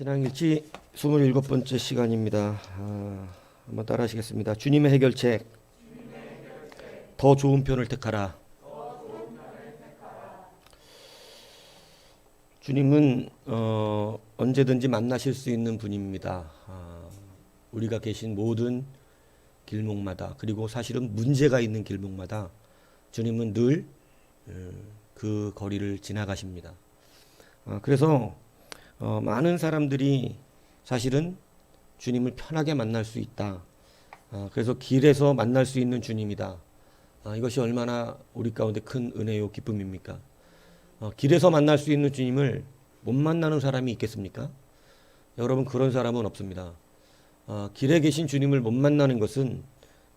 신앙일치 27번째 시간입니다. 한번 따라 하시겠습니다. 주님의 해결책, 더 좋은 편을 택하라. 주님은 언제든지 만나실 수 있는 분입니다. 우리가 계신 모든 길목마다, 그리고 사실은 문제가 있는 길목마다 주님은 늘 그 거리를 지나가십니다. 그래서 많은 사람들이 사실은 주님을 편하게 만날 수 있다. 그래서 길에서 만날 수 있는 주님이다. 이것이 얼마나 우리 가운데 큰 은혜요 기쁨입니까? 길에서 만날 수 있는 주님을 못 만나는 사람이 있겠습니까? 여러분, 그런 사람은 없습니다. 길에 계신 주님을 못 만나는 것은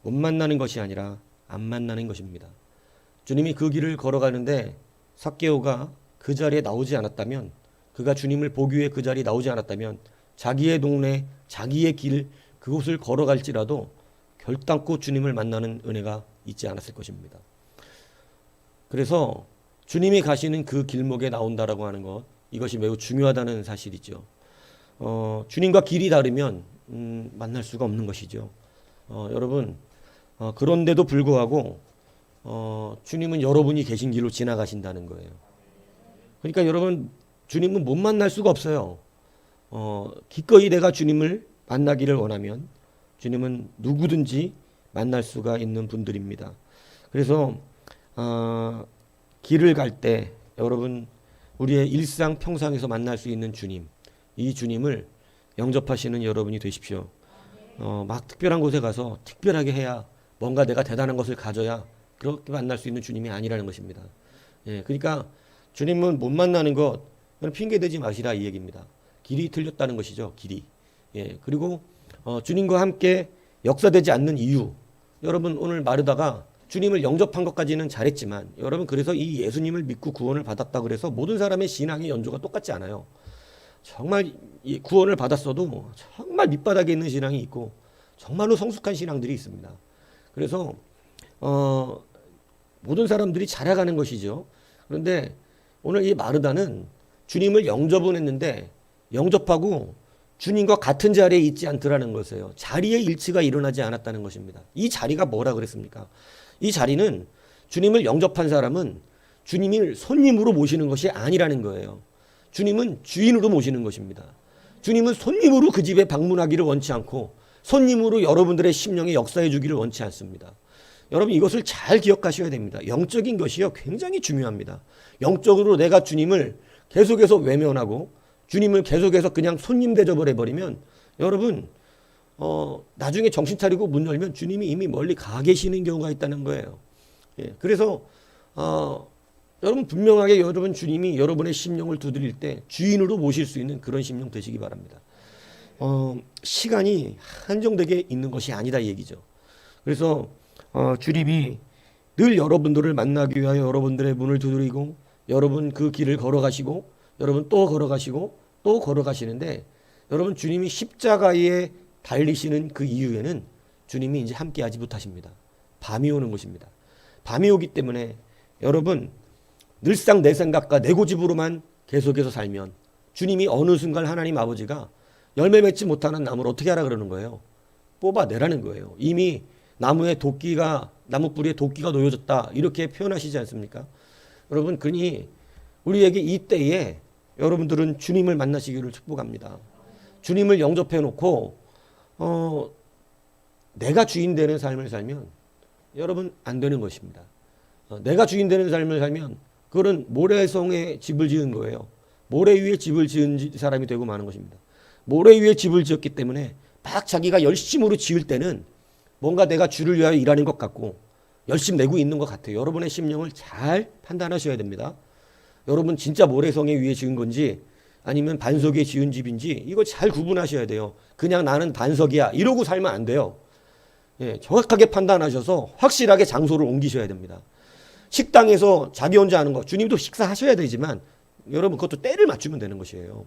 못 만나는 것이 아니라 안 만나는 것입니다. 주님이 그 길을 걸어가는데 삭개오가 그 자리에 나오지 않았다면, 그가 주님을 보기 위해 그 자리에 나오지 않았다면 자기의 동네, 자기의 길, 그곳을 걸어갈지라도 결단코 주님을 만나는 은혜가 있지 않았을 것입니다. 그래서 주님이 가시는 그 길목에 나온다라고 하는 것, 이것이 매우 중요하다는 사실이죠. 주님과 길이 다르면 만날 수가 없는 것이죠. 여러분, 그런데도 불구하고 주님은 여러분이 계신 길로 지나가신다는 거예요. 그러니까 여러분, 주님은 못 만날 수가 없어요. 기꺼이 내가 주님을 만나기를 원하면 주님은 누구든지 만날 수가 있는 분들입니다. 그래서 길을 갈 때 여러분, 우리의 일상 평상에서 만날 수 있는 주님, 이 주님을 영접하시는 여러분이 되십시오. 막 특별한 곳에 가서 특별하게 해야, 뭔가 내가 대단한 것을 가져야 그렇게 만날 수 있는 주님이 아니라는 것입니다. 그러니까 주님은 못 만나는 것, 핑계 대지 마시라, 이 얘기입니다. 길이 틀렸다는 것이죠. 길이. 그리고 주님과 함께 역사되지 않는 이유. 여러분, 오늘 마르다가 주님을 영접한 것까지는 잘했지만, 여러분, 그래서 이 예수님을 믿고 구원을 받았다 그래서 모든 사람의 신앙의 연조가 똑같지 않아요. 정말 구원을 받았어도 정말 밑바닥에 있는 신앙이 있고 정말로 성숙한 신앙들이 있습니다. 그래서 모든 사람들이 자라가는 것이죠. 그런데 오늘 이 마르다는 주님을 영접은 했는데 영접하고 주님과 같은 자리에 있지 않더라는 것이에요. 자리의 일치가 일어나지 않았다는 것입니다. 이 자리가 뭐라 그랬습니까? 이 자리는, 주님을 영접한 사람은 주님을 손님으로 모시는 것이 아니라는 거예요. 주님은 주인으로 모시는 것입니다. 주님은 손님으로 그 집에 방문하기를 원치 않고 손님으로 여러분들의 심령에 역사해 주기를 원치 않습니다. 여러분, 이것을 잘 기억하셔야 됩니다. 영적인 것이요, 굉장히 중요합니다. 영적으로 내가 주님을 계속해서 외면하고 주님을 계속해서 그냥 손님 대접을 해버리면, 여러분, 나중에 정신 차리고 문 열면 주님이 이미 멀리 가 계시는 경우가 있다는 거예요. 그래서 여러분, 분명하게 여러분 주님이 여러분의 심령을 두드릴 때 주인으로 모실 수 있는 그런 심령 되시기 바랍니다. 시간이 한정되게 있는 것이 아니다, 이 얘기죠. 그래서 주님이 늘 여러분들을 만나기 위하여 여러분들의 문을 두드리고, 여러분 그 길을 걸어가시고, 여러분 또 걸어가시고 또 걸어가시는데, 여러분, 주님이 십자가에 달리시는 그 이후에는 주님이 이제 함께하지 못하십니다. 밤이 오는 것입니다. 밤이 오기 때문에 여러분, 늘상 내 생각과 내 고집으로만 계속해서 살면 주님이 어느 순간 하나님 아버지가 열매 맺지 못하는 나무를 어떻게 하라 그러는 거예요? 뽑아내라는 거예요. 이미 나무 뿌리에 도끼가 놓여졌다, 이렇게 표현하시지 않습니까? 여러분, 그러니 우리에게 이때에 여러분들은 주님을 만나시기를 축복합니다. 주님을 영접해 놓고 내가 주인 되는 삶을 살면 여러분 안 되는 것입니다. 내가 주인 되는 삶을 살면 그거는 모래성에 집을 지은 거예요. 모래 위에 집을 지은 사람이 되고 마는 것입니다. 모래 위에 집을 지었기 때문에 막 자기가 열심으로 지을 때는 뭔가 내가 주를 위하여 일하는 것 같고 열심 내고 있는 것 같아요. 여러분의 심령을 잘 판단하셔야 됩니다. 여러분, 진짜 모래성에 위에 지은 건지 아니면 반석에 지은 집인지 이거 잘 구분하셔야 돼요. 그냥 나는 반석이야 이러고 살면 안 돼요. 정확하게 판단하셔서 확실하게 장소를 옮기셔야 됩니다. 식당에서 자기 혼자 하는 거, 주님도 식사하셔야 되지만 여러분, 그것도 때를 맞추면 되는 것이에요.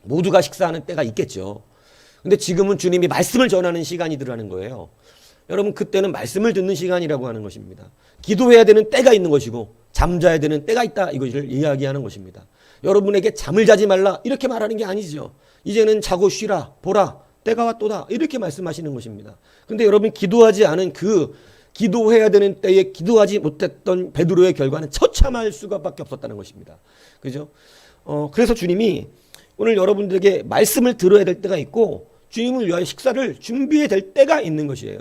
모두가 식사하는 때가 있겠죠. 근데 지금은 주님이 말씀을 전하는 시간이더라는 거예요. 여러분, 그때는 말씀을 듣는 시간이라고 하는 것입니다. 기도해야 되는 때가 있는 것이고 잠자야 되는 때가 있다, 이것을 이야기하는 것입니다. 여러분에게 잠을 자지 말라 이렇게 말하는 게 아니죠. 이제는 자고 쉬라. 보라. 때가 왔도다. 이렇게 말씀하시는 것입니다. 근데 여러분 기도하지 않은 그 기도해야 되는 때에 기도하지 못했던 베드로의 결과는 처참할 수밖에 없었다는 것입니다. 그죠? 그래서 주님이 오늘 여러분들에게 말씀을 들어야 될 때가 있고 주님을 위하여 식사를 준비해야 될 때가 있는 것이에요.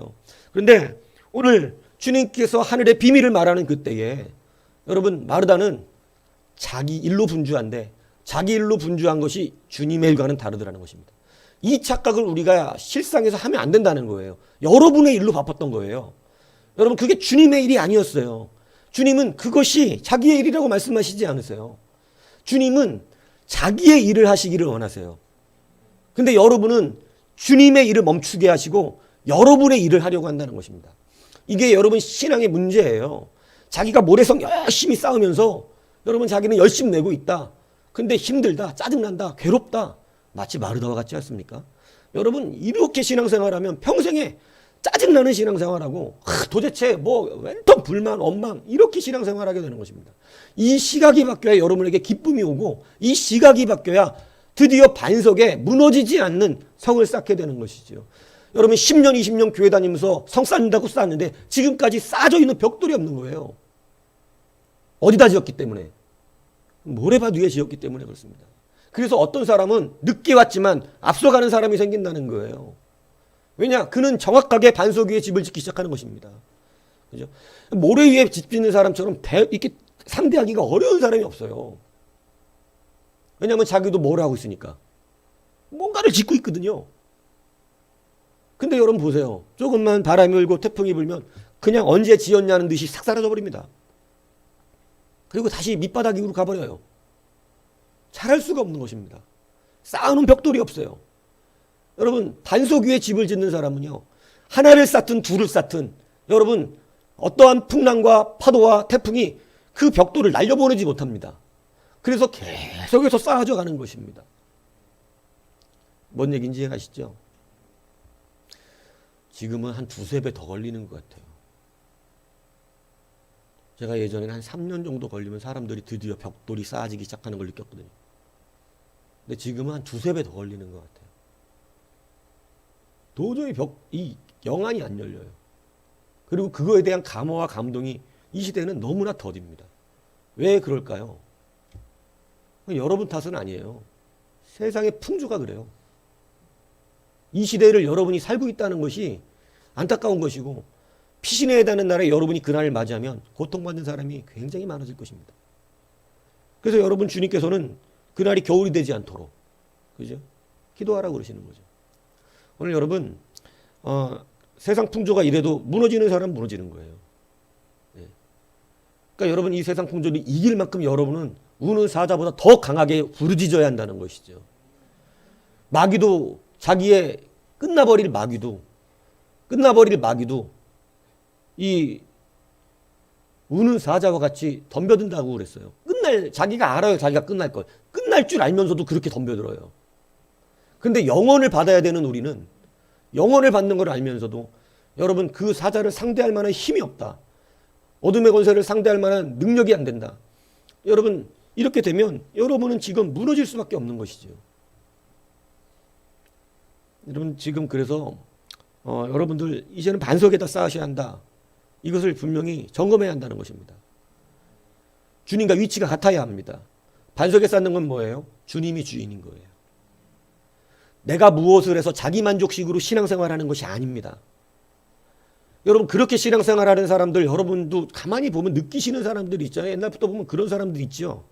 그런데 오늘 주님께서 하늘의 비밀을 말하는 그때에 여러분 마르다는 자기 일로 분주한데 자기 일로 분주한 것이 주님의 일과는 다르더라는 것입니다. 이 착각을 우리가 실상에서 하면 안 된다는 거예요. 여러분의 일로 바빴던 거예요. 여러분 그게 주님의 일이 아니었어요. 주님은 그것이 자기의 일이라고 말씀하시지 않으세요. 주님은 자기의 일을 하시기를 원하세요. 근데 여러분은 주님의 일을 멈추게 하시고 여러분의 일을 하려고 한다는 것입니다. 이게 여러분 신앙의 문제예요. 자기가 모래성 열심히 쌓으면서 여러분 자기는 열심히 내고 있다. 근데 힘들다, 짜증난다, 괴롭다. 마치 마르다와 같지 않습니까? 여러분 이렇게 신앙생활하면 평생에 짜증나는 신앙생활하고 도대체 뭐 웬통 불만, 원망 이렇게 신앙생활하게 되는 것입니다. 이 시각이 바뀌어야 여러분에게 기쁨이 오고 이 시각이 바뀌어야 드디어 반석에 무너지지 않는 성을 쌓게 되는 것이죠. 여러분 10년, 20년 교회 다니면서 성 쌓는다고 쌓았는데 지금까지 쌓아져 있는 벽돌이 없는 거예요. 어디다 지었기 때문에? 모래밭 위에 지었기 때문에 그렇습니다. 그래서 어떤 사람은 늦게 왔지만 앞서가는 사람이 생긴다는 거예요. 왜냐? 그는 정확하게 반석 위에 집을 짓기 시작하는 것입니다. 그죠? 모래 위에 집 짓는 사람처럼 이렇게 상대하기가 어려운 사람이 없어요. 왜냐하면 자기도 뭘 하고 있으니까. 뭔가를 짓고 있거든요. 근데 여러분 보세요. 조금만 바람이 불고 태풍이 불면 그냥 언제 지었냐는 듯이 싹 사라져 버립니다. 그리고 다시 밑바닥 위로 가버려요. 잘할 수가 없는 것입니다. 쌓아놓은 벽돌이 없어요. 여러분 반석 위에 집을 짓는 사람은요. 하나를 쌓든 둘을 쌓든 여러분 어떠한 풍랑과 파도와 태풍이 그 벽돌을 날려보내지 못합니다. 그래서 계속해서 쌓아져 가는 것입니다. 뭔 얘기인지 아시죠? 지금은 한 두세 배 더 걸리는 것 같아요. 제가 예전에는 한 3년 정도 걸리면 사람들이 드디어 벽돌이 쌓아지기 시작하는 걸 느꼈거든요. 근데 지금은 한 두세 배 더 걸리는 것 같아요. 도저히 이 영안이 안 열려요. 그리고 그거에 대한 감화와 감동이 이 시대는 너무나 더딥니다. 왜 그럴까요? 여러분 탓은 아니에요. 세상의 풍조가 그래요. 이 시대를 여러분이 살고 있다는 것이 안타까운 것이고 피신해야 되는 날에 여러분이 그날을 맞이하면 고통받는 사람이 굉장히 많아질 것입니다. 그래서 여러분 주님께서는 그날이 겨울이 되지 않도록 그죠? 기도하라고 그러시는 거죠. 오늘 여러분 세상 풍조가 이래도 무너지는 사람은 무너지는 거예요. 네. 그러니까 여러분 이 세상 풍조를 이길 만큼 여러분은 우는 사자보다 더 강하게 부르짖어야 한다는 것이죠. 마귀도 자기의 끝나버릴 마귀도 이 우는 사자와 같이 덤벼든다고 그랬어요. 자기가 알아요. 자기가 끝날 걸. 끝날 줄 알면서도 그렇게 덤벼들어요. 근데 영원을 받아야 되는 우리는 영원을 받는 걸 알면서도 여러분 그 사자를 상대할 만한 힘이 없다. 어둠의 권세를 상대할 만한 능력이 안 된다. 여러분 이렇게 되면 여러분은 지금 무너질 수밖에 없는 것이죠. 여러분 지금 그래서 여러분들 이제는 반석에다 쌓으셔야 한다. 이것을 분명히 점검해야 한다는 것입니다. 주님과 위치가 같아야 합니다. 반석에 쌓는 건 뭐예요? 주님이 주인인 거예요. 내가 무엇을 해서 자기만족식으로 신앙생활하는 것이 아닙니다. 여러분 그렇게 신앙생활하는 사람들 여러분도 가만히 보면 느끼시는 사람들이 있잖아요. 옛날부터 보면 그런 사람들 있죠.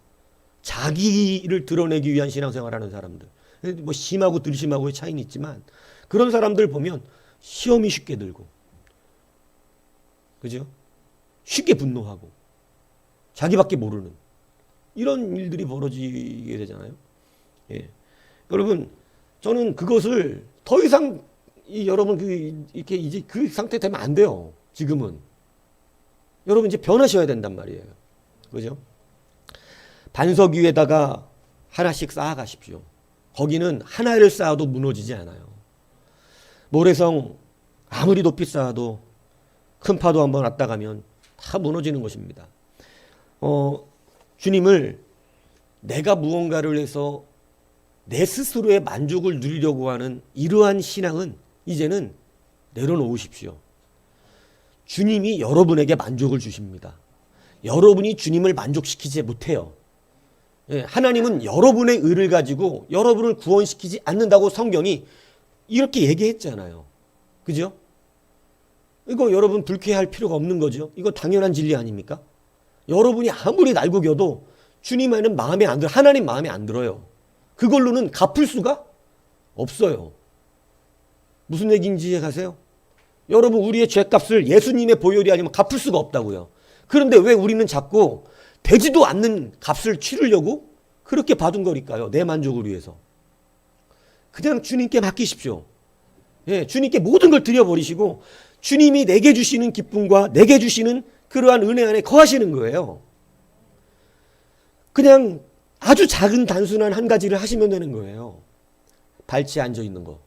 자기를 드러내기 위한 신앙생활하는 사람들. 뭐 심하고 들심하고의 차이는 있지만 그런 사람들 보면 시험이 쉽게 들고 그죠? 쉽게 분노하고 자기밖에 모르는 이런 일들이 벌어지게 되잖아요. 예. 여러분 저는 그것을 더 이상 여러분 이렇게 이제 그 상태 되면 안 돼요. 지금은 여러분 이제 변하셔야 된단 말이에요. 그죠? 반석 위에다가 하나씩 쌓아가십시오. 거기는 하나를 쌓아도 무너지지 않아요. 모래성 아무리 높이 쌓아도 큰 파도 한번 왔다 가면 다 무너지는 것입니다. 주님을 내가 무언가를 해서 내 스스로의 만족을 누리려고 하는 이러한 신앙은 이제는 내려놓으십시오. 주님이 여러분에게 만족을 주십니다. 여러분이 주님을 만족시키지 못해요. 하나님은 여러분의 의를 가지고 여러분을 구원시키지 않는다고 성경이 이렇게 얘기했잖아요. 그죠? 이거 여러분 불쾌할 필요가 없는 거죠. 이거 당연한 진리 아닙니까? 여러분이 아무리 날고겨도 주님은 마음에 안 들어요. 하나님 마음에 안 들어요. 그걸로는 갚을 수가 없어요. 무슨 얘기인지 가세요? 여러분 우리의 죄값을 예수님의 보혈이 아니면 갚을 수가 없다고요. 그런데 왜 우리는 자꾸 되지도 않는 값을 치르려고 그렇게 받은 거니까요. 내 만족을 위해서. 그냥 주님께 맡기십시오. 주님께 모든 걸 드려버리시고 주님이 내게 주시는 기쁨과 내게 주시는 그러한 은혜 안에 거하시는 거예요. 그냥 아주 작은 단순한 한 가지를 하시면 되는 거예요. 발치에 앉아 있는 거.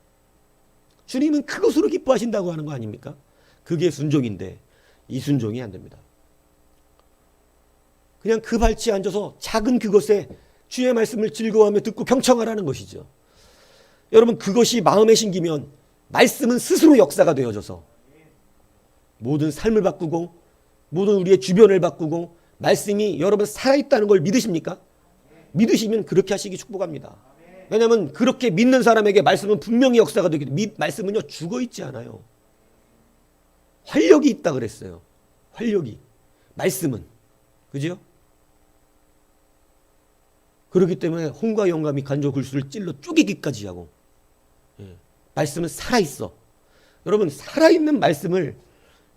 주님은 그것으로 기뻐하신다고 하는 거 아닙니까? 그게 순종인데 이 순종이 안 됩니다. 그냥 그 발치에 앉아서 작은 그것에 주의 말씀을 즐거워하며 듣고 경청하라는 것이죠. 여러분 그것이 마음에 심기면 말씀은 스스로 역사가 되어져서 모든 삶을 바꾸고 모든 우리의 주변을 바꾸고 말씀이 여러분 살아있다는 걸 믿으십니까? 믿으시면 그렇게 하시기 축복합니다. 왜냐하면 그렇게 믿는 사람에게 말씀은 분명히 역사가 되기 때문에 말씀은요 죽어있지 않아요. 활력이 있다 그랬어요. 활력이. 말씀은. 그죠? 그렇기 때문에 홍과 영감이 간조 글수를 찔러 쪼개기까지 하고 말씀은 살아있어. 여러분 살아있는 말씀을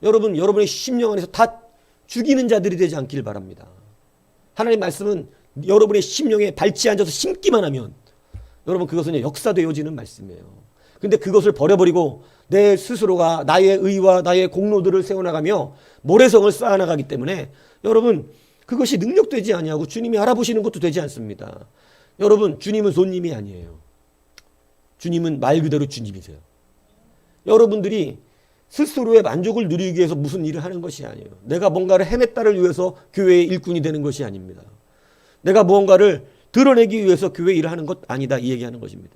여러분의 심령 안에서 다 죽이는 자들이 되지 않길 바랍니다. 하나님 말씀은 여러분의 심령에 발치에 앉아서 심기만 하면 여러분 그것은 역사되어지는 말씀이에요. 근데 그것을 버려버리고 내 스스로가 나의 의와 나의 공로들을 세워나가며 모래성을 쌓아나가기 때문에 여러분 그것이 능력되지 아니하고 주님이 알아보시는 것도 되지 않습니다. 여러분 주님은 손님이 아니에요. 주님은 말 그대로 주님이세요. 여러분들이 스스로의 만족을 누리기 위해서 무슨 일을 하는 것이 아니에요. 내가 뭔가를 해냈다를 위해서 교회의 일꾼이 되는 것이 아닙니다. 내가 무언가를 드러내기 위해서 교회 일을 하는 것 아니다 이 얘기하는 것입니다.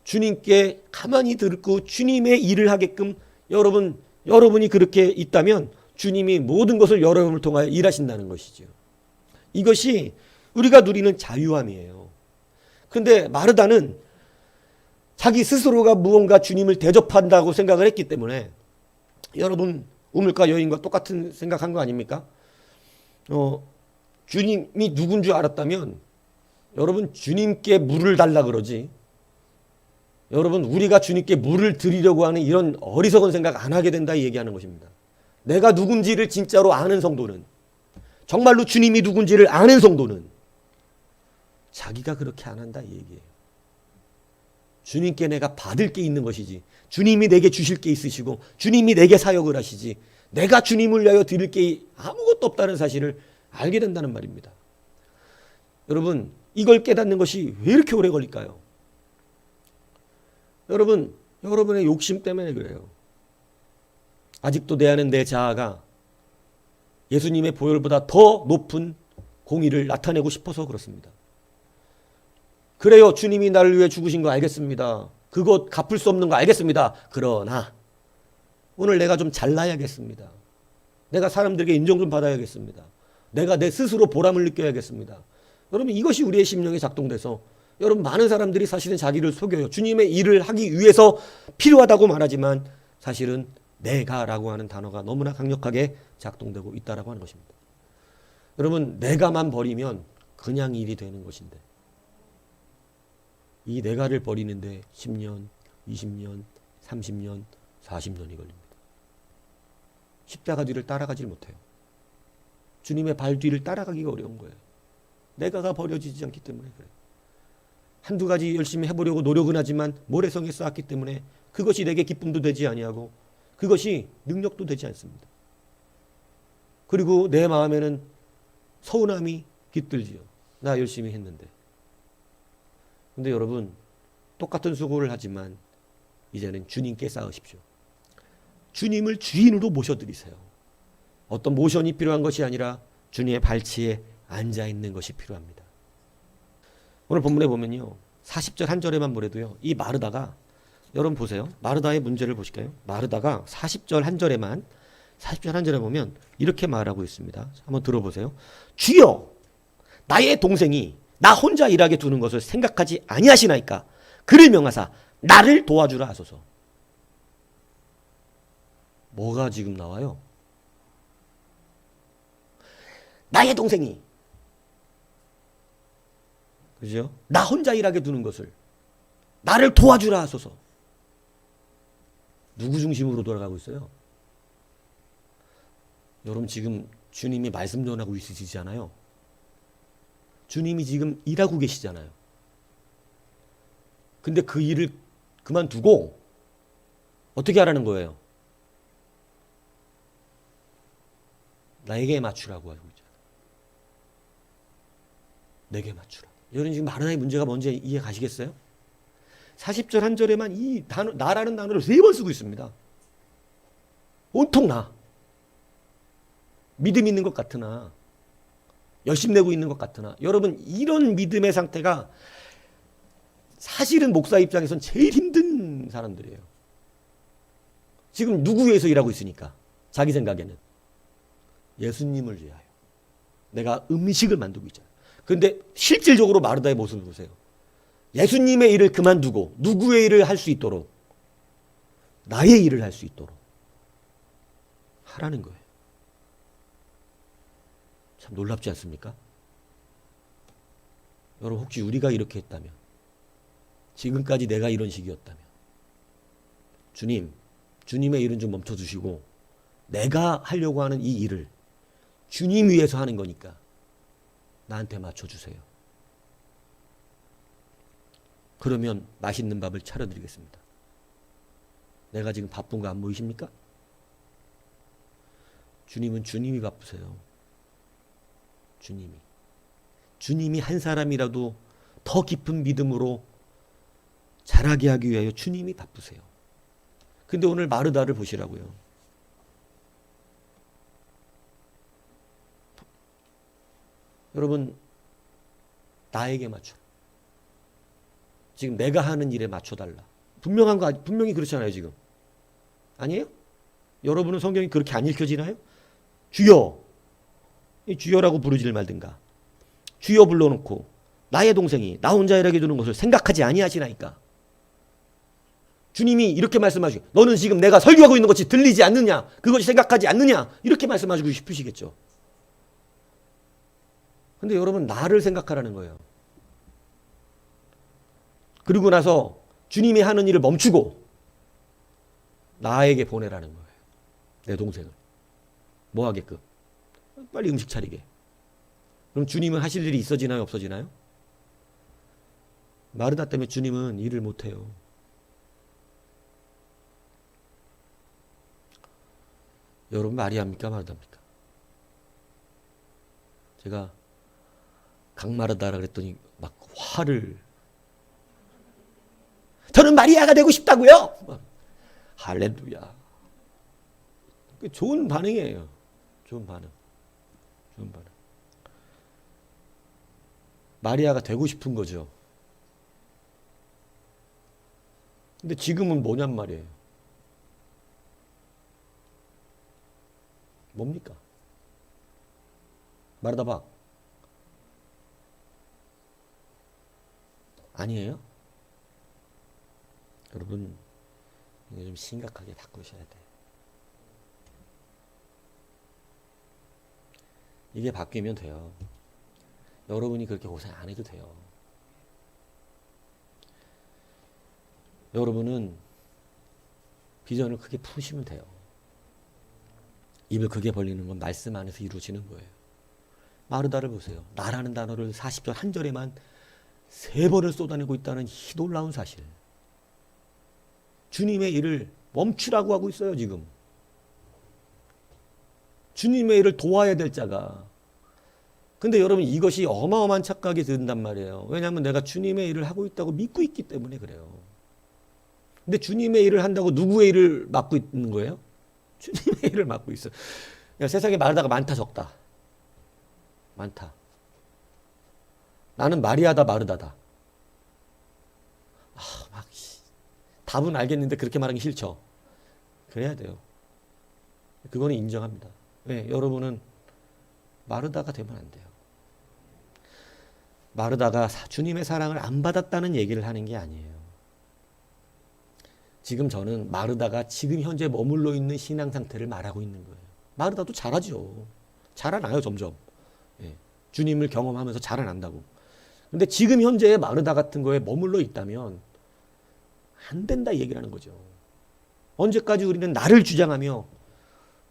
주님께 가만히 듣고 주님의 일을 하게끔 여러분이 그렇게 있다면 주님이 모든 것을 여러분을 통하여 일하신다는 것이죠. 이것이 우리가 누리는 자유함이에요. 그런데 마르다는 자기 스스로가 무언가 주님을 대접한다고 생각을 했기 때문에 여러분 우물가 여인과 똑같은 생각한 거 아닙니까? 주님이 누군 줄 알았다면 여러분 주님께 물을 달라 그러지. 여러분 우리가 주님께 물을 드리려고 하는 이런 어리석은 생각 안 하게 된다 이 얘기하는 것입니다. 내가 누군지를 진짜로 아는 성도는 정말로 주님이 누군지를 아는 성도는 자기가 그렇게 안 한다 이 얘기예요. 주님께 내가 받을 게 있는 것이지 주님이 내게 주실 게 있으시고 주님이 내게 사역을 하시지 내가 주님을 위하여 드릴 게 아무것도 없다는 사실을 알게 된다는 말입니다. 여러분 이걸 깨닫는 것이 왜 이렇게 오래 걸릴까요? 여러분의 욕심 때문에 그래요. 아직도 내 안은 내 자아가 예수님의 보혈보다 더 높은 공의를 나타내고 싶어서 그렇습니다. 그래요. 주님이 나를 위해 죽으신 거 알겠습니다. 그것 갚을 수 없는 거 알겠습니다. 그러나 오늘 내가 좀 잘나야겠습니다. 내가 사람들에게 인정 좀 받아야겠습니다. 내가 내 스스로 보람을 느껴야겠습니다. 여러분 이것이 우리의 심령에 작동돼서 여러분 많은 사람들이 사실은 자기를 속여요. 주님의 일을 하기 위해서 필요하다고 말하지만 사실은 내가라고 하는 단어가 너무나 강력하게 작동되고 있다라고 하는 것입니다. 여러분 내가만 버리면 그냥 일이 되는 것인데 이 내가를 버리는데 10년, 20년, 30년, 40년이 걸립니다. 십자가 뒤를 따라가질 못해요. 주님의 발 뒤를 따라가기가 어려운 거예요. 내가가 버려지지 않기 때문에 그래요. 한두 가지 열심히 해보려고 노력은 하지만 모래성에 쌓았기 때문에 그것이 내게 기쁨도 되지 아니하고 그것이 능력도 되지 않습니다. 그리고 내 마음에는 서운함이 깃들지요. 나 열심히 했는데. 근데 여러분 똑같은 수고를 하지만 이제는 주님께 쌓으십시오. 주님을 주인으로 모셔드리세요. 어떤 모션이 필요한 것이 아니라 주님의 발치에 앉아있는 것이 필요합니다. 오늘 본문에 보면요. 40절 한 절에만 보래도요. 이 마르다가 여러분 보세요. 마르다의 문제를 보실까요? 마르다가 40절 한 절에 보면 이렇게 말하고 있습니다. 한번 들어보세요. 주여, 나의 동생이 나 혼자 일하게 두는 것을 생각하지 아니하시나이까. 그를 명하사 나를 도와주라 하소서. 뭐가 지금 나와요? 나의 동생이, 그죠? 나 혼자 일하게 두는 것을 나를 도와주라 하소서. 누구 중심으로 돌아가고 있어요? 여러분 지금 주님이 말씀 전하고 있으시잖아요. 주님이 지금 일하고 계시잖아요. 근데 그 일을 그만두고 어떻게 하라는 거예요? 나에게 맞추라고 하고 있잖아요. 내게 맞추라. 여러분 지금 마르다의 문제가 뭔지 이해 가시겠어요? 40절 한 절에만 이 단어, 나라는 단어를 3번 쓰고 있습니다. 온통 나. 믿음 있는 것 같으나, 열심 내고 있는 것 같으나, 여러분 이런 믿음의 상태가 사실은 목사 입장에선 제일 힘든 사람들이에요. 지금 누구 위해서 일하고 있으니까? 자기 생각에는 예수님을 위하여 내가 음식을 만들고 있잖아요. 그런데 실질적으로 마르다의 모습을 보세요. 예수님의 일을 그만두고 누구의 일을 할 수 있도록, 나의 일을 할 수 있도록 하라는 거예요. 참 놀랍지 않습니까? 여러분 혹시 우리가 이렇게 했다면, 지금까지 내가 이런 식이었다면, 주님의 일은 좀 멈춰주시고 내가 하려고 하는 이 일을 주님 위해서 하는 거니까 나한테 맞춰주세요. 그러면 맛있는 밥을 차려드리겠습니다. 내가 지금 바쁜 거 안 보이십니까? 주님은 주님이 바쁘세요. 주님이 한 사람이라도 더 깊은 믿음으로 자라게 하기 위하여 주님이 바쁘세요. 근데 오늘 마르다를 보시라고요. 여러분, 나에게 맞춰. 지금 내가 하는 일에 맞춰달라. 분명히 그렇잖아요, 지금. 아니에요? 여러분은 성경이 그렇게 안 읽혀지나요? 주여! 주여라고 부르지를 말든가. 주여 불러놓고 나의 동생이 나 혼자 일하게 두는 것을 생각하지 아니하시나이까. 주님이 이렇게 말씀하시고, 너는 지금 내가 설교하고 있는 것이 들리지 않느냐? 그것이 생각하지 않느냐? 이렇게 말씀하시고 싶으시겠죠. 근데 여러분, 나를 생각하라는 거예요. 그리고 나서 주님이 하는 일을 멈추고 나에게 보내라는 거예요. 내 동생을. 뭐 하게끔? 빨리 음식 차리게. 그럼 주님은 하실 일이 있어지나요? 없어지나요? 마르다 때문에 주님은 일을 못해요. 여러분 마리아입니까? 마르다입니까? 제가 강마르다라 그랬더니 막 화를, 저는 마리아가 되고 싶다고요. 할렐루야. 좋은 반응이에요. 좋은 반응. 마리아가 되고 싶은 거죠. 근데 지금은 뭐냔 말이에요. 뭡니까? 말하다 아니에요? 여러분, 이게 좀 심각하게 바꾸셔야 돼요. 이게 바뀌면 돼요. 여러분이 그렇게 고생 안 해도 돼요. 여러분은 비전을 크게 푸시면 돼요. 입을 크게 벌리는 건 말씀 안에서 이루어지는 거예요. 마르다를 보세요. 나라는 단어를 40절 한 절에만 3번을 쏟아내고 있다는 이 놀라운 사실. 주님의 일을 멈추라고 하고 있어요, 지금. 주님의 일을 도와야 될 자가. 근데 여러분, 이것이 어마어마한 착각이 든단 말이에요. 왜냐하면 내가 주님의 일을 하고 있다고 믿고 있기 때문에 그래요. 근데 주님의 일을 한다고 누구의 일을 맡고 있는 거예요? 주님의 일을 맡고 있어요. 세상에 마르다가 많다 적다. 많다. 나는 마리아다 마르다다. 답은 알겠는데 그렇게 말하기 싫죠. 그래야 돼요. 그거는 인정합니다. 왜? 여러분은 마르다가 되면 안 돼요. 마르다가 주님의 사랑을 안 받았다는 얘기를 하는 게 아니에요. 지금 저는 마르다가 지금 현재 머물러 있는 신앙 상태를 말하고 있는 거예요. 마르다도 자라죠. 자라나요, 점점. 예. 주님을 경험하면서 자라난다고. 근데 지금 현재의 마르다 같은 거에 머물러 있다면 안 된다 이 얘기를 하는 거죠. 언제까지 우리는 나를 주장하며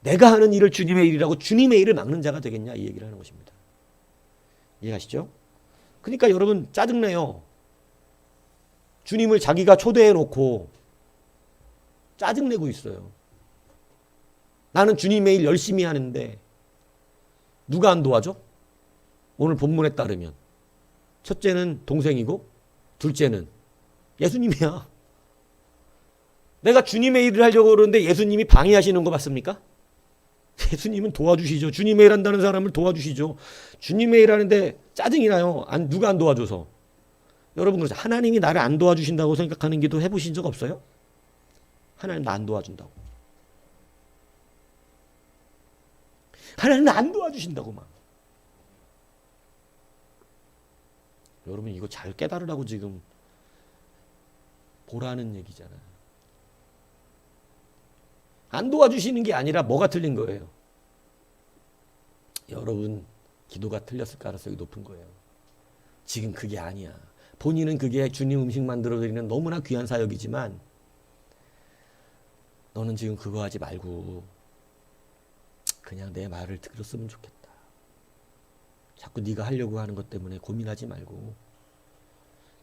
내가 하는 일을 주님의 일이라고 주님의 일을 막는 자가 되겠냐 이 얘기를 하는 것입니다. 이해하시죠? 그러니까 여러분 짜증내요. 주님을 자기가 초대해 놓고 짜증내고 있어요. 나는 주님의 일 열심히 하는데 누가 안 도와줘? 오늘 본문에 따르면 첫째는 동생이고 둘째는 예수님이야. 내가 주님의 일을 하려고 그러는데 예수님이 방해하시는 거 봤습니까? 예수님은 도와주시죠. 주님의 일 한다는 사람을 도와주시죠. 주님의 일 하는데 짜증이 나요. 누가 안 도와줘서. 여러분 그렇죠. 하나님이 나를 안 도와주신다고 생각하는 기도 해보신 적 없어요? 하나님 나 안 도와준다고. 하나님 나 안 도와주신다고 막. 여러분 이거 잘 깨달으라고 지금 보라는 얘기잖아요. 안 도와주시는 게 아니라 뭐가 틀린 거예요? 여러분 기도가 틀렸을 가능성이 높은 거예요. 지금 그게 아니야. 본인은 그게 주님 음식 만들어드리는 너무나 귀한 사역이지만 너는 지금 그거 하지 말고 그냥 내 말을 들었으면 좋겠다. 자꾸 네가 하려고 하는 것 때문에 고민하지 말고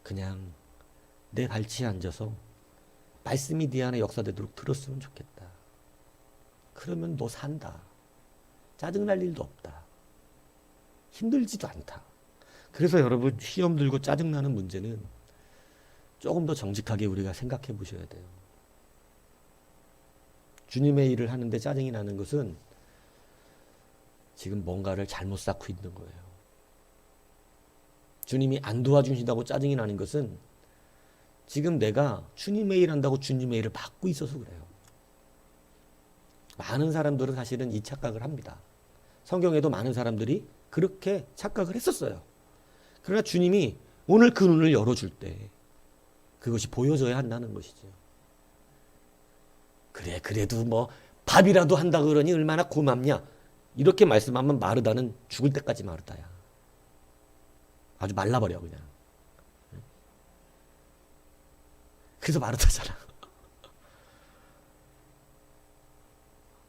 그냥 내 발치에 앉아서 말씀이 네 안에 역사되도록 들었으면 좋겠다. 그러면 너 산다. 짜증날 일도 없다. 힘들지도 않다. 그래서 여러분 시험 들고 짜증나는 문제는 조금 더 정직하게 우리가 생각해 보셔야 돼요. 주님의 일을 하는데 짜증이 나는 것은 지금 뭔가를 잘못 쌓고 있는 거예요. 주님이 안 도와주신다고 짜증이 나는 것은 지금 내가 주님의 일 한다고 주님의 일을 막고 있어서 그래요. 많은 사람들은 사실은 이 착각을 합니다. 성경에도 많은 사람들이 그렇게 착각을 했었어요. 그러나 주님이 오늘 그 눈을 열어줄 때 그것이 보여져야 한다는 것이죠. 그래 그래도 뭐 밥이라도 한다 그러니 얼마나 고맙냐. 이렇게 말씀하면 마르다는 죽을 때까지 마르다야. 아주 말라버려 그냥. 그래서 마르다잖아.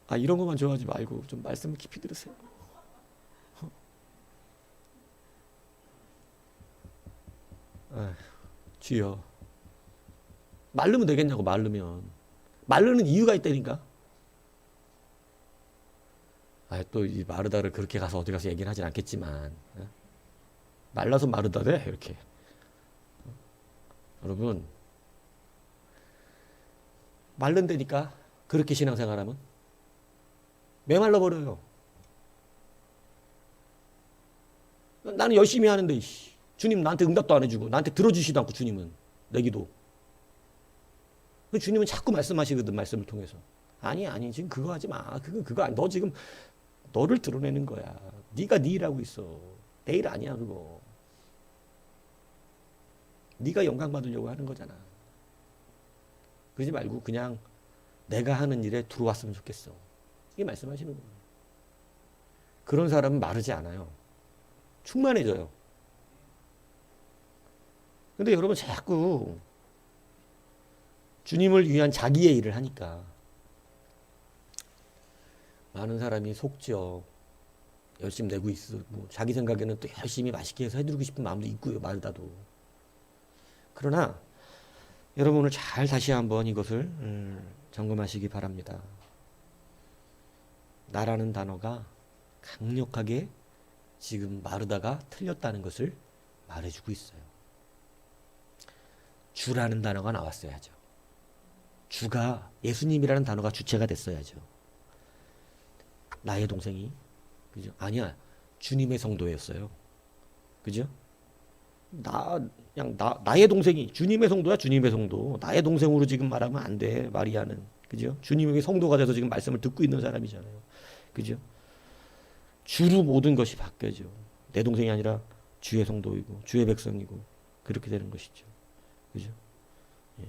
아 이런 것만 좋아하지 말고 좀 말씀을 깊이 들으세요. 주여 마르면 되겠냐고. 마르는 이유가 있다니까. 또 이 마르다를 그렇게 가서 어디 가서 얘기는 하진 않겠지만 말라서 마르다래 이렇게. 여러분 마른다니까. 그렇게 신앙생활하면 메말라 버려요. 나는 열심히 하는데 주님 나한테 응답도 안 해주고 나한테 들어주시도 않고 주님은 내 기도. 주님은 자꾸 말씀하시거든. 말씀을 통해서. 아니 지금 그거 하지 마. 그거 너 지금 너를 드러내는 거야. 네가 네 일하고 있어. 내 일 아니야 그거. 네가 영광 받으려고 하는 거잖아. 그러지 말고 그냥 내가 하는 일에 들어왔으면 좋겠어. 이게 말씀하시는 거예요. 그런 사람은 마르지 않아요. 충만해져요. 근데 여러분 자꾸 주님을 위한 자기의 일을 하니까 많은 사람이 속죠. 열심히 내고 있고 자기 생각에는 또 열심히 맛있게 해서 해드리고 싶은 마음도 있고요. 마르다도. 그러나 여러분 오늘 잘 다시 한번 이것을 점검하시기 바랍니다. 나라는 단어가 강력하게 지금 마르다가 틀렸다는 것을 말해주고 있어요. 주라는 단어가 나왔어야죠. 주가 예수님이라는 단어가 주체가 됐어야죠. 나의 동생이 그죠? 아니야. 주님의 성도였어요. 그죠? 나의 동생이 주님의 성도야. 주님의 성도. 나의 동생으로 지금 말하면 안 돼. 마리아는. 그죠? 주님의 성도가 돼서 지금 말씀을 듣고 있는 사람이잖아요. 그죠? 주로 모든 것이 바뀌어져. 내 동생이 아니라 주의 성도이고 주의 백성이고 그렇게 되는 것이죠. 그죠? 예.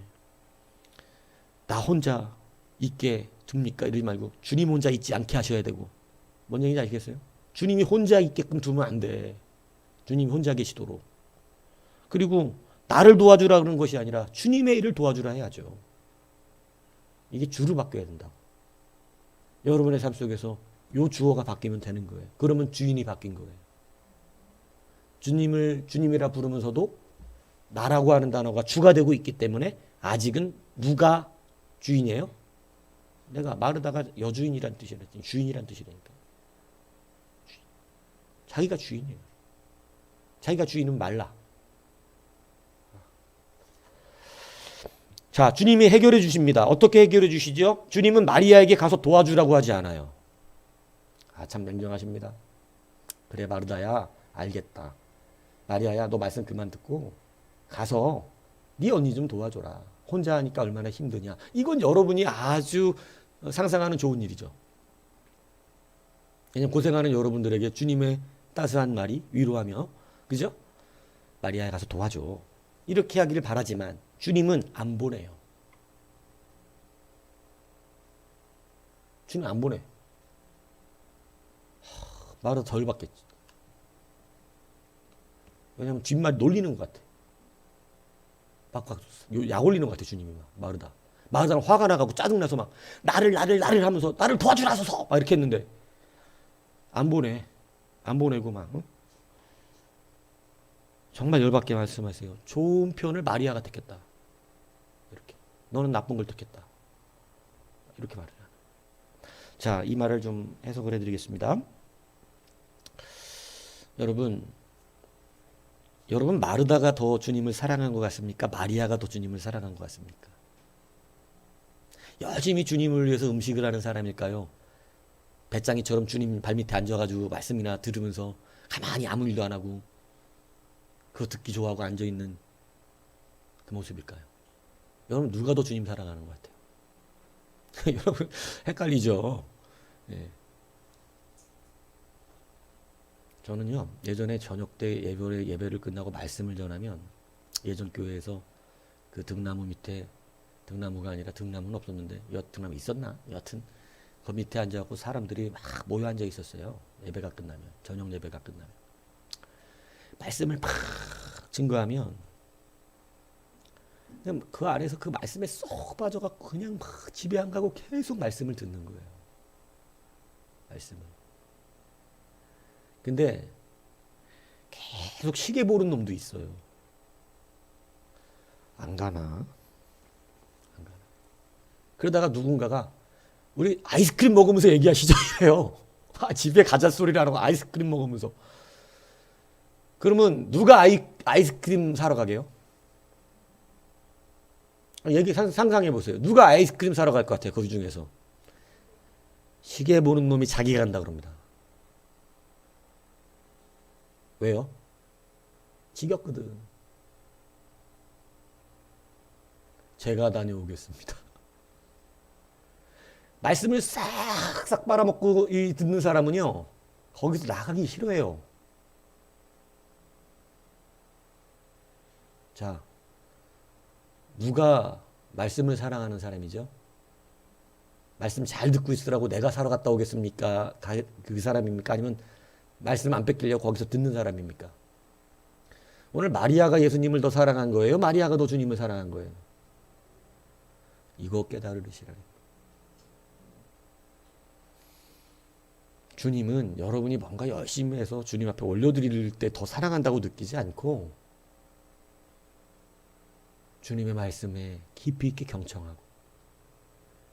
나 혼자 있게 둡니까? 이러지 말고 주님 혼자 있지 않게 하셔야 되고. 뭔 얘기인지 아시겠어요? 주님이 혼자 있게끔 두면 안 돼. 주님이 혼자 계시도록. 그리고 나를 도와주라 그런 것이 아니라 주님의 일을 도와주라 해야죠. 이게 주로 바뀌어야 된다고. 여러분의 삶 속에서 요 주어가 바뀌면 되는 거예요. 그러면 주인이 바뀐 거예요. 주님이라 부르면서도 나라고 하는 단어가 주가 되고 있기 때문에 아직은 누가 주인이에요? 내가 마르다가 여주인이란 뜻이라 주인이란 뜻이라니까. 자기가 주인이에요. 자기가 주인은 말라. 자, 주님이 해결해 주십니다. 어떻게 해결해 주시죠? 주님은 마리아에게 가서 도와주라고 하지 않아요. 참 냉정하십니다. 그래, 마르다야, 알겠다. 마리아야, 너 말씀 그만 듣고 가서 네 언니 좀 도와줘라. 혼자 하니까 얼마나 힘드냐. 이건 여러분이 아주 상상하는 좋은 일이죠. 그냥 고생하는 여러분들에게 주님의 따스한 말이 위로하며, 그죠? 마리아야, 가서 도와줘. 이렇게 하기를 바라지만 주님은 안 보내요. 주님 안 보내. 말을 덜 받겠지. 왜냐면 뒷말 놀리는 것 같아. 막 약 올리는 것 같아, 주님이 막. 마르다는 화가 나가고 짜증나서 막 나를 하면서 나를 도와주라소서 막 이렇게 했는데 안 보내. 안 보내고 막. 응? 정말 열받게 말씀하세요. 좋은 표현을 마리아가 택했다. 이렇게. 너는 나쁜 걸 택했다. 이렇게 말을 하는. 자, 이 말을 좀 해석을 해드리겠습니다. 여러분 마르다가 더 주님을 사랑한 것 같습니까? 마리아가 더 주님을 사랑한 것 같습니까? 열심히 주님을 위해서 음식을 하는 사람일까요? 배짱이처럼 주님 발밑에 앉아가지고 말씀이나 들으면서 가만히 아무 일도 안 하고 그거 듣기 좋아하고 앉아있는 그 모습일까요? 여러분 누가 더 주님 사랑하는 것 같아요? 여러분 헷갈리죠? 예. 저는요 예전에 저녁 때 예배를 끝나고 말씀을 전하면 예전 교회에서 그 등나무 밑에 등나무가 아니라 등나무는 없었는데 등나무 있었나? 여튼 그 밑에 앉아갖고 사람들이 막 모여 앉아 있었어요. 예배가 끝나면 저녁 예배가 끝나면 말씀을 막 증거하면 그냥 그 안에서 그 말씀에 쏙 빠져갖고 그냥 막 집에 안 가고 계속 말씀을 듣는 거예요. 말씀을. 근데 계속 시계 보는 놈도 있어요. 안 가나? 안 가나? 그러다가 누군가가 우리 아이스크림 먹으면서 얘기하시죠 이래요. 집에 가자 소리를 하라고 아이스크림 먹으면서. 그러면 누가 아이스크림 사러 가게요? 상상해 보세요. 누가 아이스크림 사러 갈 것 같아요? 그 중에서. 시계 보는 놈이 자기가 간다 그럽니다. 왜요? 지겹거든. 제가 다녀오겠습니다. 말씀을 싹싹 빨아먹고 듣는 사람은요, 거기서 나가기 싫어해요. 자, 누가 말씀을 사랑하는 사람이죠? 말씀 잘 듣고 있으라고 내가 사러 갔다 오겠습니까? 그 사람입니까? 아니면 말씀 안 뺏기려고 거기서 듣는 사람입니까? 오늘 마리아가 예수님을 더 사랑한 거예요? 마리아가 더 주님을 사랑한 거예요? 이거 깨달으시라니. 주님은 여러분이 뭔가 열심히 해서 주님 앞에 올려드릴 때 더 사랑한다고 느끼지 않고 주님의 말씀에 깊이 있게 경청하고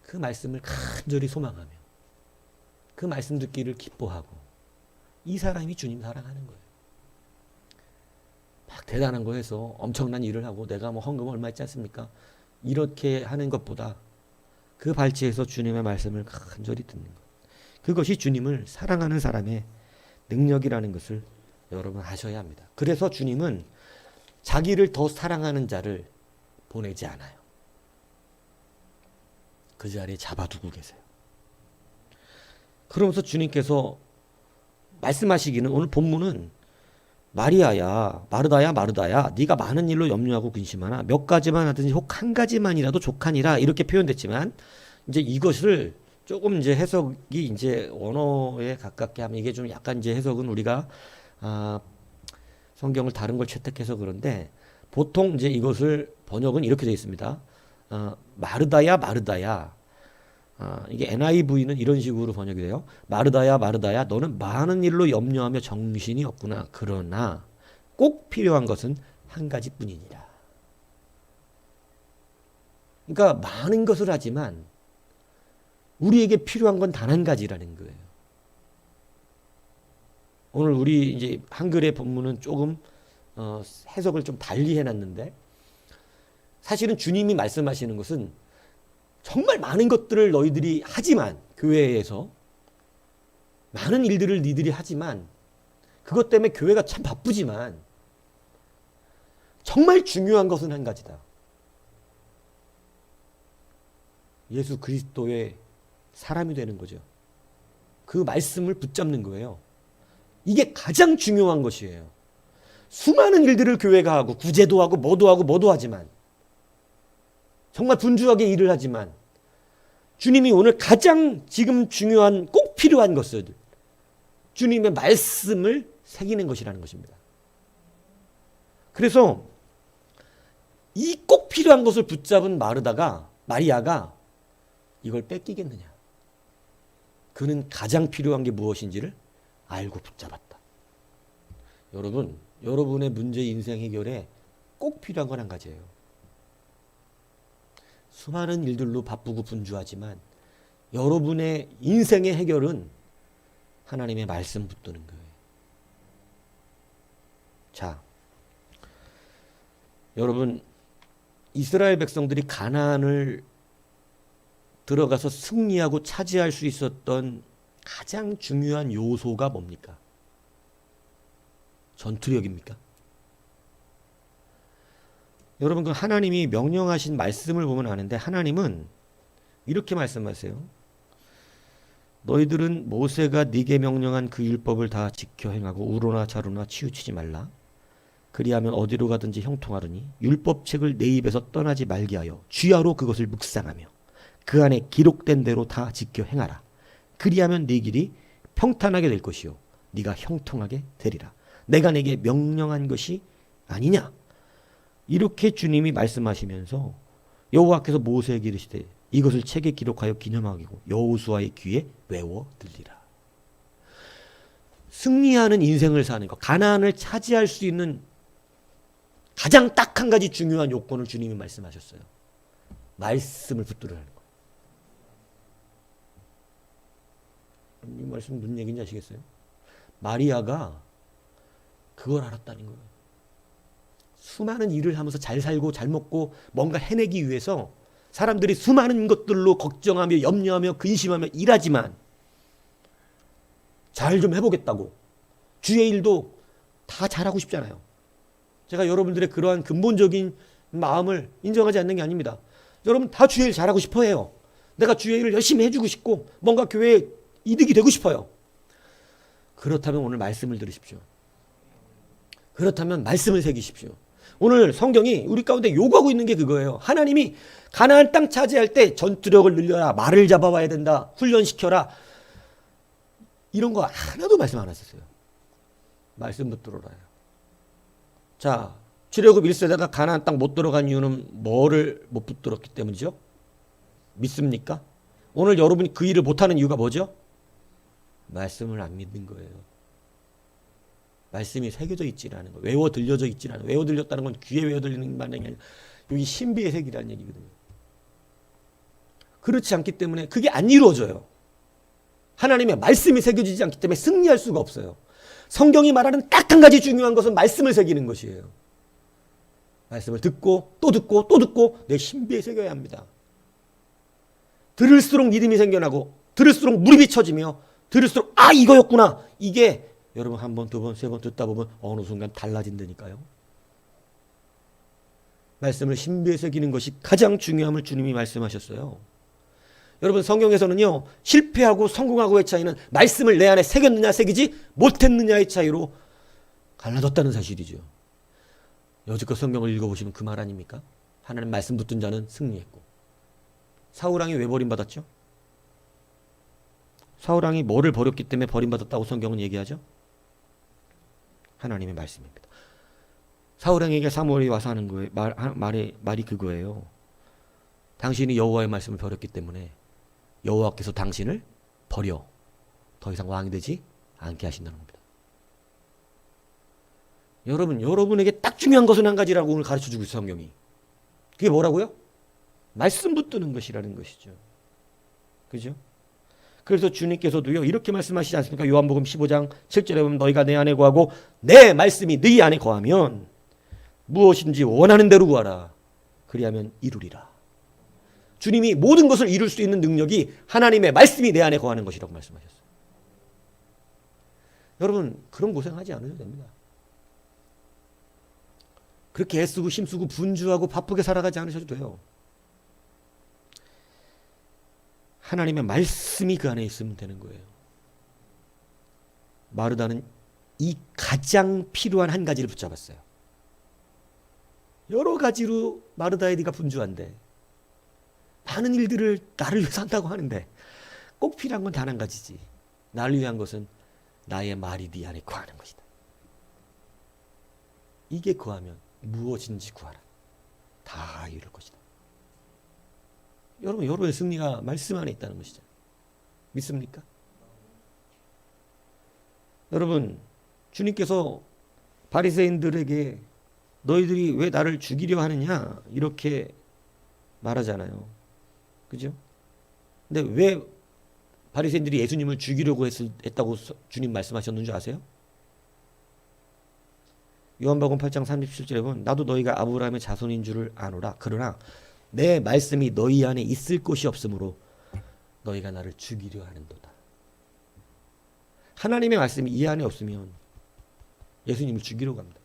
그 말씀을 간절히 소망하며 그 말씀 듣기를 기뻐하고 이 사람이 주님 사랑하는 거예요. 막 대단한 거 해서 엄청난 일을 하고 내가 뭐 헌금 얼마 있지 않습니까? 이렇게 하는 것보다 그 발치에서 주님의 말씀을 간절히 듣는 것. 그것이 주님을 사랑하는 사람의 능력이라는 것을 여러분 아셔야 합니다. 그래서 주님은 자기를 더 사랑하는 자를 보내지 않아요. 그 자리에 잡아두고 계세요. 그러면서 주님께서 말씀하시기는, 오늘 본문은 마리아야, 마르다야, 마르다야, 네가 많은 일로 염려하고 근심하나 몇 가지만 하든지 혹 한 가지만이라도 족하니라, 이렇게 표현됐지만, 이제 이것을 조금 이제 해석이 이제 원어에 가깝게 하면, 이게 좀 약간 이제 해석은 우리가 성경을 다른 걸 채택해서 그런데, 보통 이제 이것을 번역은 이렇게 되어 있습니다. 마르다야, 마르다야. 이게 NIV는 이런 식으로 번역이 돼요. 마르다야, 마르다야, 너는 많은 일로 염려하며 정신이 없구나. 그러나 꼭 필요한 것은 한 가지뿐이니라. 그러니까 많은 것을 하지만 우리에게 필요한 건 단 한 가지라는 거예요. 오늘 우리 이제 한글의 본문은 조금 해석을 좀 달리 해놨는데, 사실은 주님이 말씀하시는 것은 정말 많은 것들을 너희들이 하지만, 교회에서 많은 일들을 니들이 하지만, 그것 때문에 교회가 참 바쁘지만 정말 중요한 것은 한 가지다. 예수 그리스도의 사람이 되는 거죠. 그 말씀을 붙잡는 거예요. 이게 가장 중요한 것이에요. 수많은 일들을 교회가 하고 구제도 하고 뭐도 하고 뭐도 하지만, 정말 분주하게 일을 하지만, 주님이 오늘 가장 지금 중요한 꼭 필요한 것을, 주님의 말씀을 새기는 것이라는 것입니다. 그래서 이 꼭 필요한 것을 붙잡은 마리아가 이걸 뺏기겠느냐? 그는 가장 필요한 게 무엇인지를 알고 붙잡았다. 여러분, 여러분의 문제 인생 해결에 꼭 필요한 건 한 가지예요. 수많은 일들로 바쁘고 분주하지만 여러분의 인생의 해결은 하나님의 말씀 붙드는 거예요. 자, 여러분, 이스라엘 백성들이 가나안을 들어가서 승리하고 차지할 수 있었던 가장 중요한 요소가 뭡니까? 전투력입니까? 여러분, 그 하나님이 명령하신 말씀을 보면 아는데, 하나님은 이렇게 말씀하세요. 너희들은 모세가 네게 명령한 그 율법을 다 지켜 행하고 우로나 좌로나 치우치지 말라. 그리하면 어디로 가든지 형통하리니 율법책을 내 입에서 떠나지 말게 하여 주야로 그것을 묵상하며 그 안에 기록된 대로 다 지켜 행하라. 그리하면 네 길이 평탄하게 될 것이요 네가 형통하게 되리라. 내가 내게 명령한 것이 아니냐? 이렇게 주님이 말씀하시면서 여호와께서 모세에게 이르시되 이것을 책에 기록하여 기념하고 여호수아의 귀에 외워 들리라. 승리하는 인생을 사는 것, 가나안을 차지할 수 있는 가장 딱 한 가지 중요한 요건을 주님이 말씀하셨어요. 말씀을 붙들으라는 거예요. 이 말씀 무슨 얘기인지 아시겠어요? 마리아가 그걸 알았다는 거예요. 수많은 일을 하면서 잘 살고 잘 먹고 뭔가 해내기 위해서 사람들이 수많은 것들로 걱정하며 염려하며 근심하며 일하지만, 잘 좀 해보겠다고 주의 일도 다 잘하고 싶잖아요. 제가 여러분들의 그러한 근본적인 마음을 인정하지 않는 게 아닙니다. 여러분 다 주의 일 잘하고 싶어 해요. 내가 주의 일을 열심히 해주고 싶고 뭔가 교회에 이득이 되고 싶어요. 그렇다면 오늘 말씀을 들으십시오. 그렇다면 말씀을 새기십시오. 오늘 성경이 우리 가운데 요구하고 있는 게 그거예요. 하나님이 가나안 땅 차지할 때 전투력을 늘려라, 말을 잡아와야 된다, 훈련시켜라, 이런 거 하나도 말씀 안 하셨어요. 말씀 붙들어라요. 자, 출애굽 1세대가 가나안 땅 못 들어간 이유는 뭐를 못 붙들었기 때문이죠? 믿습니까? 오늘 여러분이 그 일을 못하는 이유가 뭐죠? 말씀을 안 믿는 거예요. 말씀이 새겨져 있지라는 거, 외워 들려져 있지라는 거. 외워 들렸다는 건 귀에 외워 들리는 말이 아니라 여기 신비의 색이라는 얘기거든요. 그렇지 않기 때문에 그게 안 이루어져요. 하나님의 말씀이 새겨지지 않기 때문에 승리할 수가 없어요. 성경이 말하는 딱 한 가지 중요한 것은 말씀을 새기는 것이에요. 말씀을 듣고 또 듣고 또 듣고 내 신비에 새겨야 합니다. 들을수록 믿음이 생겨나고 들을수록 무릎이 쳐지며 들을수록 아 이거였구나. 이게 여러분 한 번, 두 번, 세 번 듣다 보면 어느 순간 달라진다니까요. 말씀을 신비에 새기는 것이 가장 중요함을 주님이 말씀하셨어요. 여러분, 성경에서는요, 실패하고 성공하고의 차이는 말씀을 내 안에 새겼느냐 새기지 못했느냐의 차이로 갈라졌다는 사실이죠. 여지껏 성경을 읽어보시면 그 말 아닙니까? 하나님 말씀 붙든 자는 승리했고. 사울왕이 왜 버림받았죠? 사울왕이 뭐를 버렸기 때문에 버림받았다고 성경은 얘기하죠? 하나님의 말씀입니다. 사울왕에게 사무엘이 와서 하는 거예요. 말이 그거예요. 당신이 여호와의 말씀을 버렸기 때문에 여호와께서 당신을 버려 더 이상 왕이 되지 않게 하신다는 겁니다. 여러분에게 딱 중요한 것은 한 가지라고 오늘 가르쳐주고 있어요, 성경이. 그게 뭐라고요? 말씀 붙드는 것이라는 것이죠. 그죠? 그래서 주님께서도요, 이렇게 말씀하시지 않습니까? 요한복음 15장 7절에 보면 너희가 내 안에 거하고 내 말씀이 너희 안에 거하면 무엇인지 원하는 대로 구하라. 그리하면 이루리라. 주님이 모든 것을 이룰 수 있는 능력이 하나님의 말씀이 내 안에 거하는 것이라고 말씀하셨어요. 여러분, 그런 고생하지 않으셔도 됩니다. 그렇게 애쓰고 힘쓰고 분주하고 바쁘게 살아가지 않으셔도 돼요. 하나님의 말씀이 그 안에 있으면 되는 거예요. 마르다는 이 가장 필요한 한 가지를 붙잡았어요. 여러 가지로 마르다의 네가 분주한데, 많은 일들을 나를 위해서 한다고 하는데 꼭 필요한 건 단 한 가지지. 나를 위한 것은 나의 말이 네 안에 거하는 것이다. 이게 거하면 무엇인지 구하라. 다 이룰 것이다. 여러분, 여러분의 승리가 말씀 안에 있다는 것이죠. 믿습니까? 여러분, 주님께서 바리새인들에게 너희들이 왜 나를 죽이려 하느냐 이렇게 말하잖아요. 그죠? 근데 왜 바리새인들이 예수님을 죽이려고 했다고 주님 말씀하셨는 줄 아세요? 요한복음 8장 37절에 보면 나도 너희가 아브라함의 자손인 줄을 아노라. 그러나 내 말씀이 너희 안에 있을 곳이 없으므로 너희가 나를 죽이려 하는도다. 하나님의 말씀이 이 안에 없으면 예수님을 죽이려고 합니다.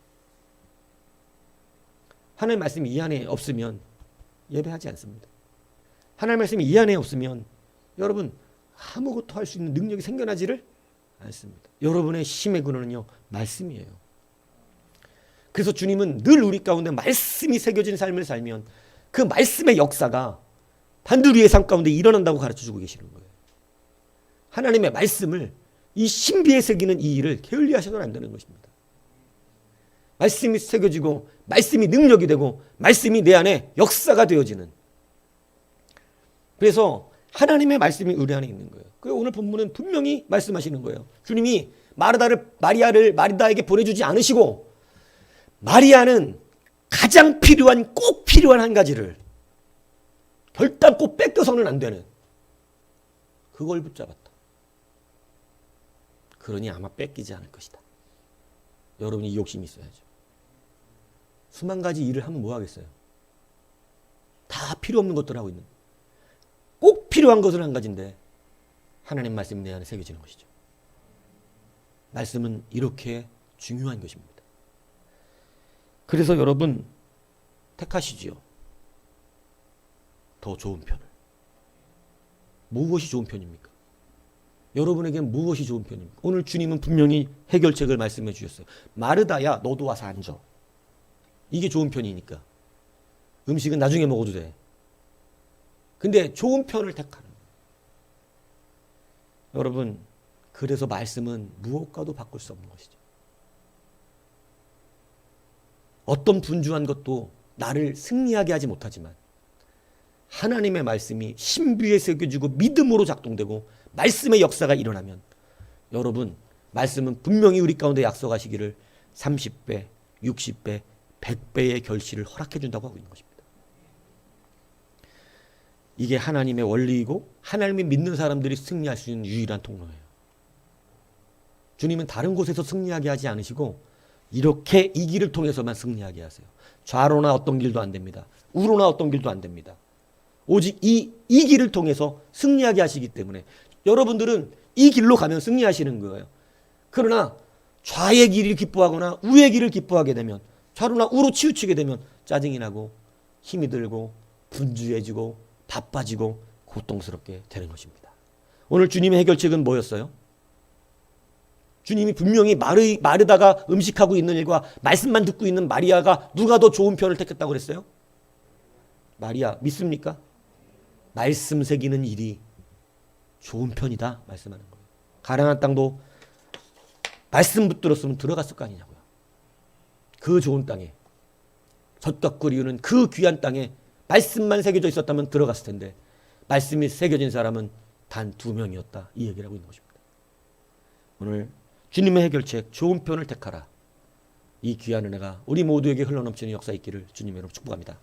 하나님의 말씀이 이 안에 없으면 예배하지 않습니다. 하나님의 말씀이 이 안에 없으면 여러분 아무것도 할 수 있는 능력이 생겨나지를 않습니다. 여러분의 힘의 근원은요, 말씀이에요. 그래서 주님은 늘 우리 가운데 말씀이 새겨진 삶을 살면 그 말씀의 역사가 반드시 우리의 삶 가운데 일어난다고 가르쳐주고 계시는 거예요. 하나님의 말씀을 이 신비에 새기는 이 일을 게을리 하셔서는 안 되는 것입니다. 말씀이 새겨지고 말씀이 능력이 되고 말씀이 내 안에 역사가 되어지는, 그래서 하나님의 말씀이 우리 안에 있는 거예요. 그래서 오늘 본문은 분명히 말씀하시는 거예요. 주님이 마리다에게 보내주지 않으시고 마리아는 가장 필요한 꼭 필요한 한 가지를 결단코 뺏겨서는 안 되는 그걸 붙잡았다. 그러니 아마 뺏기지 않을 것이다. 여러분이 이 욕심이 있어야죠. 수만 가지 일을 하면 뭐 하겠어요? 다 필요 없는 것들 하고 있는, 꼭 필요한 것은 한 가지인데 하나님 말씀이 내 안에 새겨지는 것이죠. 말씀은 이렇게 중요한 것입니다. 그래서 여러분 택하시지요. 더 좋은 편을. 무엇이 좋은 편입니까? 여러분에겐 무엇이 좋은 편입니까? 오늘 주님은 분명히 해결책을 말씀해 주셨어요. 마르다야 너도 와서 앉아. 이게 좋은 편이니까. 음식은 나중에 먹어도 돼. 근데 좋은 편을 택하는 거예요. 여러분, 그래서 말씀은 무엇과도 바꿀 수 없는 것이죠. 어떤 분주한 것도 나를 승리하게 하지 못하지만 하나님의 말씀이 신비에 새겨지고 믿음으로 작동되고 말씀의 역사가 일어나면 여러분, 말씀은 분명히 우리 가운데 약속하시기를 30배, 60배, 100배의 결실을 허락해 준다고 하고 있는 것입니다. 이게 하나님의 원리이고 하나님이 믿는 사람들이 승리할 수 있는 유일한 통로예요. 주님은 다른 곳에서 승리하게 하지 않으시고 이렇게 이 길을 통해서만 승리하게 하세요. 좌로나 어떤 길도 안 됩니다. 우로나 어떤 길도 안 됩니다. 오직 이 길을 통해서 승리하게 하시기 때문에 여러분들은 이 길로 가면 승리하시는 거예요. 그러나 좌의 길을 기뻐하거나 우의 길을 기뻐하게 되면, 좌로나 우로 치우치게 되면 짜증이 나고 힘이 들고 분주해지고 바빠지고 고통스럽게 되는 것입니다. 오늘 주님의 해결책은 뭐였어요? 주님이 분명히 마르다가 음식하고 있는 일과 말씀만 듣고 있는 마리아가 누가 더 좋은 편을 택했다고 그랬어요? 마리아 믿습니까? 말씀 새기는 일이 좋은 편이다 말씀하는 거예요. 가나안 땅도 말씀 붙들었으면 들어갔을 거 아니냐고요. 그 좋은 땅에 젖과 꿀이 흐르는 그 귀한 땅에 말씀만 새겨져 있었다면 들어갔을 텐데 말씀이 새겨진 사람은 단 2명이었다. 이 얘기를 하고 있는 것입니다. 오늘 주님의 해결책 좋은 편을 택하라. 이 귀한 은혜가 우리 모두에게 흘러넘치는 역사 있기를 주님의 이름으로 축복합니다.